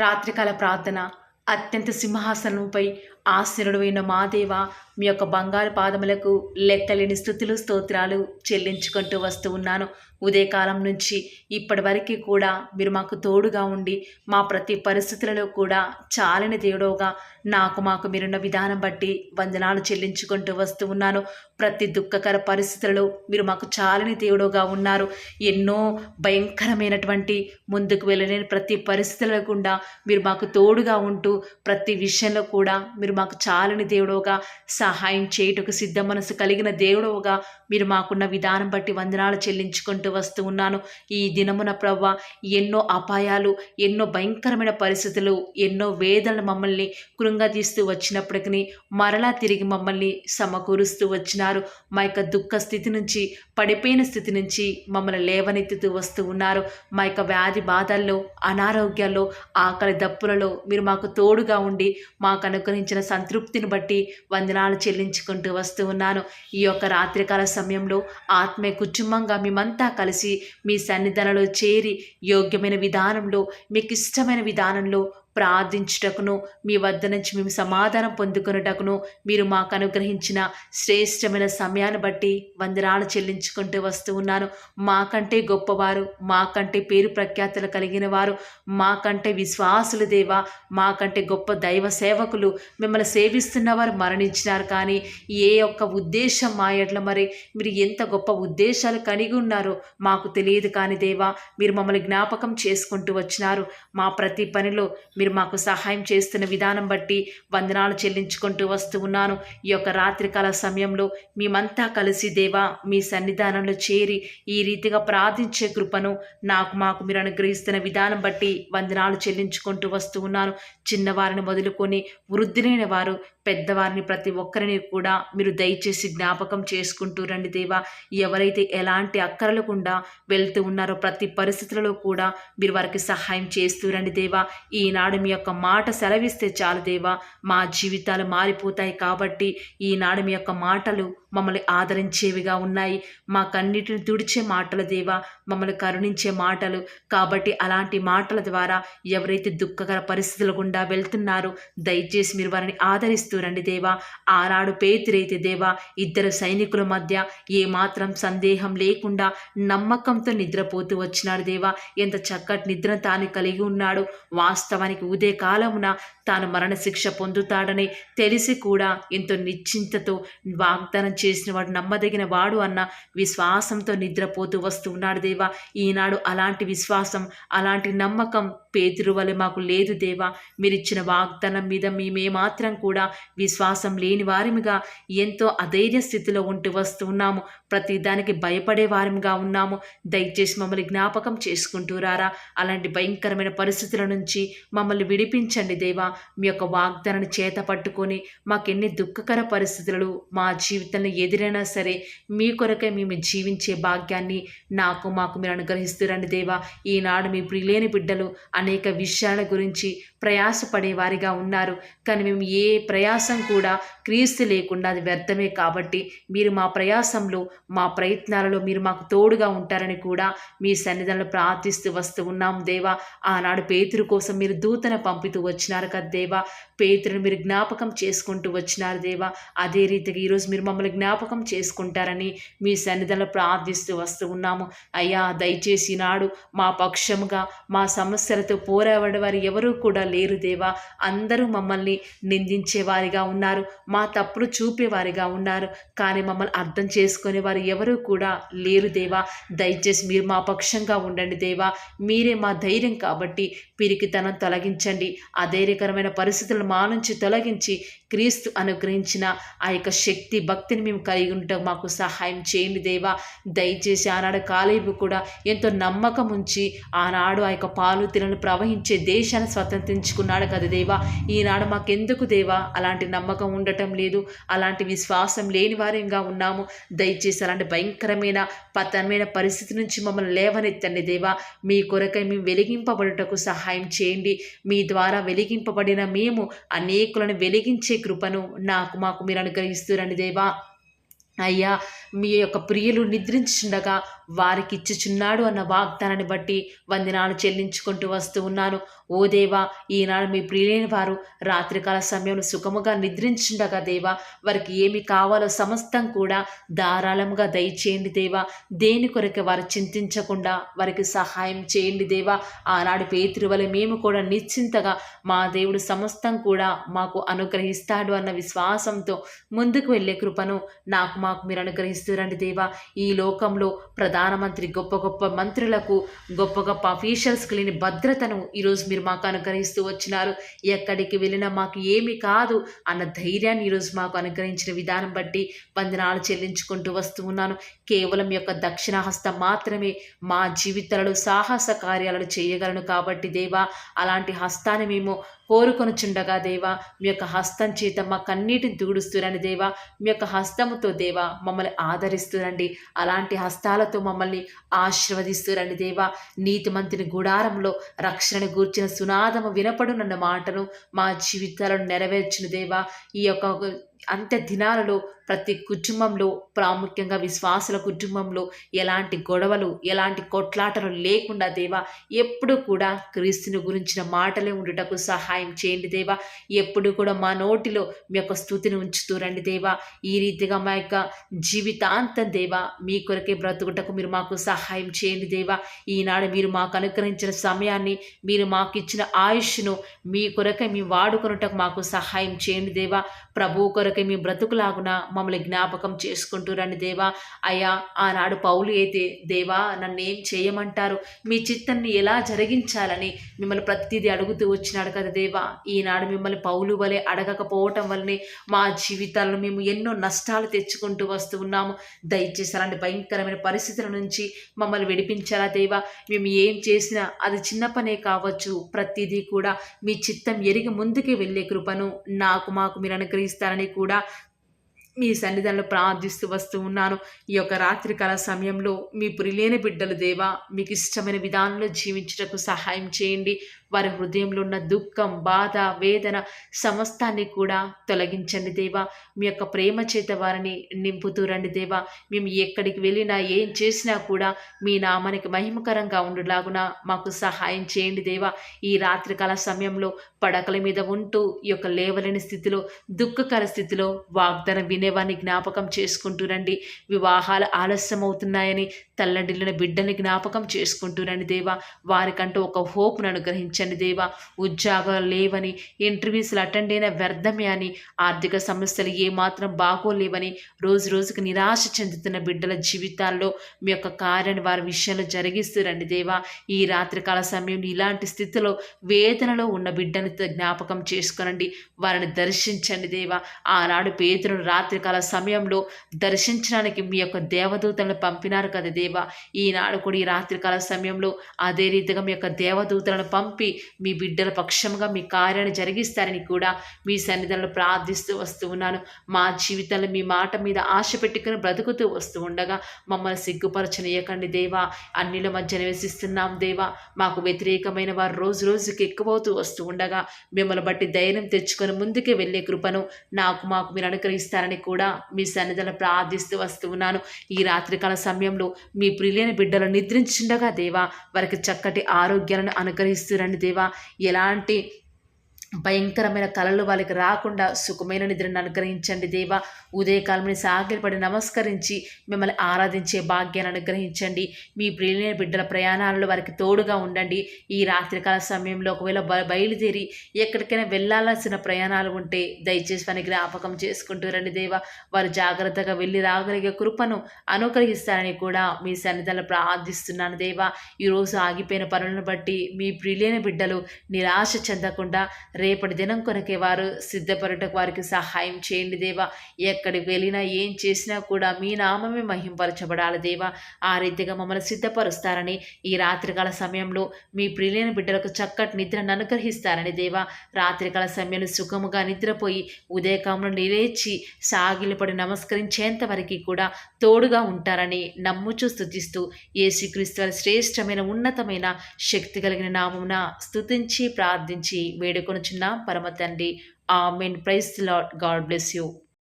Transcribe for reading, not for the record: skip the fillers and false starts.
రాత్రికాల ప్రార్థన. అత్యంత సింహాసనంపై ఆసీనుడైన మా దేవ, మీ యొక్క బంగారు పాదములకు లెక్కలేని స్తుతులు స్తోత్రాలు చెల్లించుకుంటూ వస్తూ ఉన్నాను. ఉదయకాలం నుంచి ఇప్పటి వరకు కూడా మీరు మాకు తోడుగా ఉండి మా ప్రతి పరిస్థితులలో కూడా చాలని దేవుడోగా మాకు మీరున్న విధానం బట్టి వందనాలు చెల్లించుకుంటూ వస్తూ ఉన్నాను. ప్రతి దుఃఖకర పరిస్థితులలో మీరు మాకు చాలని దేవుడుగా ఉన్నారు. ఎన్నో భయంకరమైనటువంటి ముందుకు వెళ్ళలేని ప్రతి పరిస్థితుల గుండా మీరు మాకు తోడుగా ఉంటూ ప్రతి విషయంలో కూడా మీరు మాకు చాలని దేవుడుగా సహాయం చేయుటకు సిద్ధ మనసు కలిగిన దేవుడుగా మీరు మాకున్న విధానం బట్టి వందనాలు చెల్లించుకుంటూ వస్తూ ఉన్నాను. ఈ దినమున ప్రవ్వ ఎన్నో అపాయాలు, ఎన్నో భయంకరమైన పరిస్థితులు, ఎన్నో వేదనలు మమ్మల్ని కృంగదీస్తూ వచ్చినప్పటికీ మరలా తిరిగి మమ్మల్ని సమకూరుస్తూ వచ్చినారు. మా యొక్క దుఃఖ స్థితి నుంచి, పడిపోయిన స్థితి నుంచి మమ్మల్ని లేవనెత్తుతూ వస్తూ ఉన్నారు. మా యొక్క వ్యాధి బాధల్లో, అనారోగ్యాల్లో, ఆకలి దప్పులలో మీరు మాకు తోడుగా ఉండి మాకు అనుగ్రహించిన సంతృప్తిని బట్టి వందనాలు చెల్లించుకుంటూ వస్తూ ఉన్నాను. ఈ యొక్క రాత్రికాల సమయంలో ఆత్మీయ కుటుంబంగా మేమంతా కలిసి మీ సన్నిధానంలో చేరి యోగ్యమైన విధానంలో, మీకు ఇష్టమైన విధానంలో ప్రార్థించుటకును, మీ వద్ద నుంచి మేము సమాధానం పొందుకునేటకును మీరు మాకు అనుగ్రహించిన శ్రేష్టమైన సమయాన్ని బట్టి వందనాలు చెల్లించుకుంటూ వస్తూ ఉన్నాను. మాకంటే గొప్పవారు, మాకంటే పేరు ప్రఖ్యాతులు కలిగిన వారు, మాకంటే విశ్వాసులు దేవా, మాకంటే గొప్ప దైవ సేవకులు మిమ్మల్ని సేవిస్తున్న వారు మరణించినారు. కానీ ఏ ఒక్క ఉద్దేశం మా ఎడ్ల మరి మీరు ఎంత గొప్ప ఉద్దేశాలు కలిగి ఉన్నారో మాకు తెలియదు. కానీ దేవా, మీరు మమ్మల్ని జ్ఞాపకం చేసుకుంటూ వచ్చినారు. మా ప్రతి పనిలో మీరు మాకు సహాయం చేస్తున్న విధానం బట్టి వందనాలు చెల్లించుకుంటూ వస్తూ ఉన్నాను. ఈ యొక్క రాత్రికాల సమయంలో మేమంతా కలిసి దేవా మీ సన్నిధానంలో చేరి ఈ రీతిగా ప్రార్థించే కృపను మాకు మీరు అనుగ్రహిస్తున్న విధానం బట్టి వందనాలు చెల్లించుకుంటూ వస్తూ ఉన్నాను. చిన్నవారిని మొదలుకొని వృద్ధులైన వారు, పెద్దవారిని ప్రతి ఒక్కరిని కూడా మీరు దయచేసి జ్ఞాపకం చేసుకుంటూ రండి దేవా. ఎవరైతే ఎలాంటి అక్కరలకుండా వెళ్తూ ఉన్నారో ప్రతి పరిస్థితులలో కూడా మీరు వారికి సహాయం చేస్తూ రండి దేవా. ఈనాడు మీ యొక్క మాట సెలవిస్తే చాలు దేవా, మా జీవితాలు మారిపోతాయి. కాబట్టి ఈనాడు మీ యొక్క మాటలు మమ్మల్ని ఆదరించేవిగా ఉన్నాయి. మా కన్నిటిని తుడిచే మాటలు దేవా, మమ్మల్ని కరుణించే మాటలు. కాబట్టి అలాంటి మాటల ద్వారా ఎవరైతే దుఃఖకర పరిస్థితుల గుండా వెళ్తున్నారో దయచేసి మీరు వారిని ఆదరిస్తూ రండి దేవా. ఆనాడు పేతురైతే దేవా ఇద్దరు సైనికుల మధ్య ఏమాత్రం సందేహం లేకుండా నమ్మకంతో నిద్రపోతూ వచ్చినాడు దేవా. ఎంత చక్కటి నిద్రను తాను కలిగి ఉన్నాడు. వాస్తవానికి ఉదయ కాలమున తాను మరణశిక్ష పొందుతాడని తెలిసి కూడా ఎంతో నిశ్చింతతో వాగ్దానం చేసిన వాడు నమ్మదగిన వాడు అన్న విశ్వాసంతో నిద్రపోతూ వస్తూ ఉన్నాడు దేవా. ఈనాడు అలాంటి విశ్వాసం, అలాంటి నమ్మకం పేతురు వలె మాకు లేదు దేవా. మీరిచ్చిన వాగ్దానం మీద మేమేమాత్రం కూడా విశ్వాసం లేని వారిగా ఎంతో అధైర్య స్థితిలో ఉంటూ వస్తూ ఉన్నాము. ప్రతి దానికి భయపడే వారిగా ఉన్నాము. దయచేసి మమ్మల్ని జ్ఞాపకం చేసుకుంటూ రారా. అలాంటి భయంకరమైన పరిస్థితుల నుంచి మమ్మల్ని విడిపించండి దేవా. మీ యొక్క వాగ్దానాన్ని చేత పట్టుకొని మాకెన్ని దుఃఖకర పరిస్థితులు మా జీవితంలో ఎదురైనా సరే మీ కొరకే మేము జీవించే భాగ్యాన్ని మాకు మీరు అనుగ్రహిస్తురండి దేవా. ఈనాడు మీ ప్రియులేని బిడ్డలు అనేక విషయాల గురించి ప్రయాసపడే వారిగా ఉన్నారు. కానీ మేము ఏ ప్రయాసం కూడా క్రీస్తు లేకుండా అది వ్యర్థమే. కాబట్టి మీరు మా ప్రయాసంలో, మా ప్రయత్నాలలో మీరు మాకు తోడుగా ఉంటారని కూడా మీ సన్నిధానంలో ప్రార్థిస్తూ వస్తూ ఉన్నాం దేవా. ఆనాడు పేతురు కోసం మీరు దూతను పంపుతూ వచ్చినారు కదా దేవా. పేతురుని మీరు జ్ఞాపకం చేసుకుంటూ వచ్చినారు దేవా. అదే రీతిగా ఈరోజు మీరు మమ్మల్ని జ్ఞాపకం చేసుకుంటారని మీ సన్నిధానంలో ప్రార్థిస్తూ వస్తూ ఉన్నాము. అయ్యా, దయచేసి నాడు మా పక్షముగా మా సమస్యలతో పోరాడే వారు ఎవరూ కూడా లేరు దేవా. అందరూ మమ్మల్ని నిందించేవారిగా ఉన్నారు, మా తప్పులు చూపేవారిగా ఉన్నారు. కానీ మమ్మల్ని అర్థం చేసుకునే వారు ఎవరూ కూడా లేరు దేవా. దయచేసి మీరు మా పక్షంగా ఉండండి దేవా. మీరే మా ధైర్యం. కాబట్టి పిరికితనం తొలగించండి. అధైర్యకరమైన పరిస్థితులను మా నుంచి తొలగించి క్రీస్తు అనుగ్రహించిన ఆ యొక్క శక్తి, భక్తిని మేము కలిగి ఉండటం మాకు సహాయం చేయండి దేవా. దయచేసి ఆనాడు కాలేబు కూడా ఎంతో నమ్మకం ఉంచి ఆనాడు ఆ యొక్క పాలు తినను ప్రవహించే దేశాన్ని స్వతంత్రించుకున్నాడు కదా దేవా. ఈనాడు మాకెందుకు దేవా అలాంటి నమ్మకం ఉండటం లేదు, అలాంటి విశ్వాసం లేని వారిగా ఉన్నాము. దయచేసి అలాంటి భయంకరమైన పతనమైన పరిస్థితి నుంచి మమ్మల్ని లేవనెత్తండి దేవా. మీ కొరకై మేము వెలిగింపబడుటకు సహాయం చేయండి. మీ ద్వారా వెలిగింపబడిన మేము అనేకులను వెలిగించే కృపను మాకు మీరు అనుగ్రహిస్తురండి దేవా. అయ్యా, మీ యొక్క ప్రియులు నిద్రించుండగా వారికి ఇచ్చుచున్నాడు అన్న వాగ్దానాన్ని బట్టి వందనాలు చెల్లించుకుంటూ వస్తూ ఉన్నాను. ఓ దేవా, ఈనాడు మీ ప్రియులైన వారు రాత్రికాల సమయంలో సుఖముగా నిద్రించుండగా దేవా, వారికి ఏమి కావాలో సమస్తం కూడా ధారాళముగా దయచేయండి దేవా. దేని కొరకు వారు చింతించకుండా వారికి సహాయం చేయండి దేవా. ఆనాడు పేతురు వలె మేము కూడా నిశ్చింతగా మా దేవుడు సమస్తం కూడా మాకు అనుగ్రహిస్తాడు అన్న విశ్వాసంతో ముందుకు వెళ్ళే కృపను మాకు మీరు అనుగ్రహిస్తూ రండి దేవా. ఈ లోకంలో ప్రధానమంత్రి గొప్ప గొప్ప మంత్రులకు గొప్ప గొప్ప అఫీషియల్స్కి లేని భద్రతను ఈరోజు మీరు మాకు అనుగ్రహిస్తూ వచ్చినారు. ఎక్కడికి వెళ్ళినా మాకు ఏమి కాదు అన్న ధైర్యాన్ని ఈరోజు మాకు అనుగ్రహించిన విధానం బట్టి వందనాలు చెల్లించుకుంటూ వస్తూ ఉన్నాను. కేవలం యొక్క దక్షిణ హస్తం మాత్రమే మా జీవితాలలో సాహస కార్యాలను చేయగలను కాబట్టి దేవా, అలాంటి హస్తాన్ని మేము కోరుకొనుచుండగా దేవా, మీ యొక్క హస్తం చేత మా కన్నీటిని తుడుస్తురండి దేవా. మీ యొక్క హస్తముతో దేవా మమ్మల్ని ఆదరిస్తురండి. అలాంటి హస్తాలతో మమ్మల్ని ఆశీర్వదిస్తురండి దేవా. నీతిమంతుని గుడారంలో రక్షణను గూర్చిన సునాదము వినపడునన్న మాటను మా జీవితాలను నెరవేర్చును దేవా. ఈ యొక్క అంత్య దినాలలో ప్రతి కుటుంబంలో, ప్రాముఖ్యంగా విశ్వాసుల కుటుంబంలో ఎలాంటి గొడవలు, ఎలాంటి కొట్లాటలు లేకుండా దేవా, ఎప్పుడు కూడా క్రీస్తుని గురించిన మాటలే ఉండుటకు సహాయం చేయండి దేవా. ఎప్పుడు కూడా మా నోటిలో మీ యొక్క స్తుతిని ఉంచుతూ రండి దేవా. ఈ రీతిగా మా యొక్క జీవితాంతం దేవా మీ కొరకే బ్రతుకుటకు మీరు మాకు సహాయం చేయండి దేవా. ఈనాడు మీరు మాకు అనుగ్రహించిన సమయాన్ని, మీరు మాకు ఇచ్చిన ఆయుష్ను మీ కొరకే మేము వాడుకొనుటకు మాకు సహాయం చేయండి దేవా. ప్రభువు కొరకే మీ బ్రతుకులాగున మమ్మల్ని జ్ఞాపకం చేసుకుంటూ రండి దేవా. అయ్యా, ఆనాడు పౌలు అయితే దేవా నన్ను ఏం చేయమంటారు, మీ చిత్తాన్ని ఎలా జరిగించాలని మిమ్మల్ని ప్రతిదీ అడుగుతూ వచ్చినాడు కదా దేవా. ఈనాడు మిమ్మల్ని పౌలు వలె అడగకపోవటం వల్లనే మా జీవితాలను మేము ఎన్నో నష్టాలు తెచ్చుకుంటూ వస్తూ ఉన్నాము. దయచేసి అలాంటి భయంకరమైన పరిస్థితుల నుంచి మమ్మల్ని విడిపించాలా దేవా. మేము ఏం చేసినా అది చిన్న పనే కావచ్చు, ప్రతిదీ కూడా మీ చిత్తం ఎరిగి ముందుకు వెళ్ళే కృపను మాకు మీరు అనుగ్రహిస్తారని కూడా మీ సన్నిధానంలో ప్రార్థిస్తూ వస్తూ ఉన్నాను. ఈ యొక్క రాత్రికాల సమయంలో మీ ప్రియులైన బిడ్డలు దేవా మీకు ఇష్టమైన విధానంలో జీవించుటకు సహాయం చేయండి. వారి హృదయంలో ఉన్న దుఃఖం, బాధ, వేదన సమస్తాన్ని కూడా తొలగించండి దేవా. మీ యొక్క ప్రేమ చేత వారిని నింపుతూ రండి దేవా. మేము ఎక్కడికి వెళ్ళినా ఏం చేసినా కూడా మీ నామానికి మహిమకరంగా ఉండులాగున మాకు సహాయం చేయండి దేవా. ఈ రాత్రికాల సమయంలో పడకల మీద ఉంటూ ఈ యొక్క లేవలేని స్థితిలో, దుఃఖకర స్థితిలో వాగ్దానం వినేవాన్ని జ్ఞాపకం చేసుకుంటూ రండి. వివాహాలు ఆలస్యం అవుతున్నాయని తల్లడిల్లిన బిడ్డల్ని జ్ఞాపకం చేసుకుంటూ రండి దేవా. వారికంటూ ఒక హోప్ను అనుగ్రహించండి దేవా. ఉద్యోగాలు లేవని, ఇంటర్వ్యూస్లు అటెండ్ అయిన వ్యర్థమే అని, ఆర్థిక సమస్యలు ఏమాత్రం బాగోలేవని రోజు రోజుకు నిరాశ చెందుతున్న బిడ్డల జీవితాల్లో మీ యొక్క కార్యాన్ని వారి విషయంలో జరిగిస్తూ రండి దేవా. ఈ రాత్రికాల సమయంలో ఇలాంటి స్థితిలో వేదనలో ఉన్న బిడ్డని జ్ఞాపకం చేసుకొనండి. వారిని దర్శించండి దేవా. ఆనాడు పేతురును రాత్రికాల సమయంలో దర్శించడానికి మీ యొక్క దేవదూతలను పంపినారు కదా దేవా. ఈనాడు కూడా ఈ రాత్రికాల సమయంలో అదే రీతిగా మీ యొక్క దేవదూతలను పంపి మీ బిడ్డల పక్షంగా మీ కార్యాన్ని జరిగిస్తారని కూడా మీ సన్నిధానంలో ప్రార్థిస్తూ వస్తూ ఉన్నాను. మా జీవితంలో మీ మాట మీద ఆశ పెట్టుకుని బ్రతుకుతూ వస్తూ ఉండగా మమ్మల్ని సిగ్గుపరచనీయకండి దేవా. అన్నిల మధ్య నివసిస్తున్నాం దేవా. మాకు వ్యతిరేకమైన వారు రోజు రోజుకి ఎక్కువవుతూ వస్తూ ఉండగా మిమ్మల్ని బట్టి ధైర్యం తెచ్చుకొని ముందుకే వెళ్ళే కృపను మాకు మీరు అనుగ్రహిస్తారని కూడా మీ సన్నిధిలో ప్రార్థిస్తూ వస్తూ ఉన్నాను. ఈ రాత్రికాల సమయంలో మీ ప్రియులైన బిడ్డలు నిద్రించుండగా దేవా వారికి చక్కటి ఆరోగ్యాలను అనుగ్రహిస్తురండి దేవా. ఎలాంటి భయంకరమైన కళలు వాళ్ళకి రాకుండా సుఖమైన నిద్రను అనుగ్రహించండి దేవా. ఉదయకాలమని సాగిలపడి నమస్కరించి మిమ్మల్ని ఆరాధించే భాగ్యాన్ని అనుగ్రహించండి. మీ ప్రియులైన బిడ్డల ప్రయాణాలలో వారికి తోడుగా ఉండండి. ఈ రాత్రికాల సమయంలో ఒకవేళ బయలుదేరి ఎక్కడికైనా వెళ్ళాల్సిన ప్రయాణాలు ఉంటే దయచేసి వారిని జ్ఞాపకం చేసుకుంటూ రండి దేవా. వారు జాగ్రత్తగా వెళ్ళి రాగలిగే కృపను అనుగ్రహిస్తారని కూడా మీ సన్నిధానంలో ప్రార్థిస్తున్నాను దేవా. ఈరోజు ఆగిపోయిన పనులను బట్టి మీ ప్రియులైన బిడ్డలు నిరాశ చెందకుండా రేపటి దినం కొరకే వారు సిద్ధపడటకు వారికి సహాయం చేయండి దేవా. ఎక్కడికి వెళ్ళినా ఏం చేసినా కూడా మీ నామమే మహింపరచబడాలి దేవా. ఆ రీతిగా మమ్మల్ని సిద్ధపరుస్తారని ఈ రాత్రికాల సమయంలో మీ ప్రియులైన బిడ్డలకు చక్కటి నిద్రను అనుగ్రహిస్తారని దేవా. రాత్రికాల సమయంలో సుఖముగా నిద్రపోయి ఉదయకాలంలో నిలేచి సాగిలపడి నమస్కరించేంత వరకు కూడా తోడుగా ఉంటారని నమ్ముచూ స్తుతిస్తూ యేసుక్రీస్తు వారి శ్రేష్టమైన ఉన్నతమైన శక్తి కలిగిన నామమున స్తుతించి ప్రార్థించి వేడుకొనుచున్నాం పరమ తండ్రి. Amen. Praise the Lord. God bless you.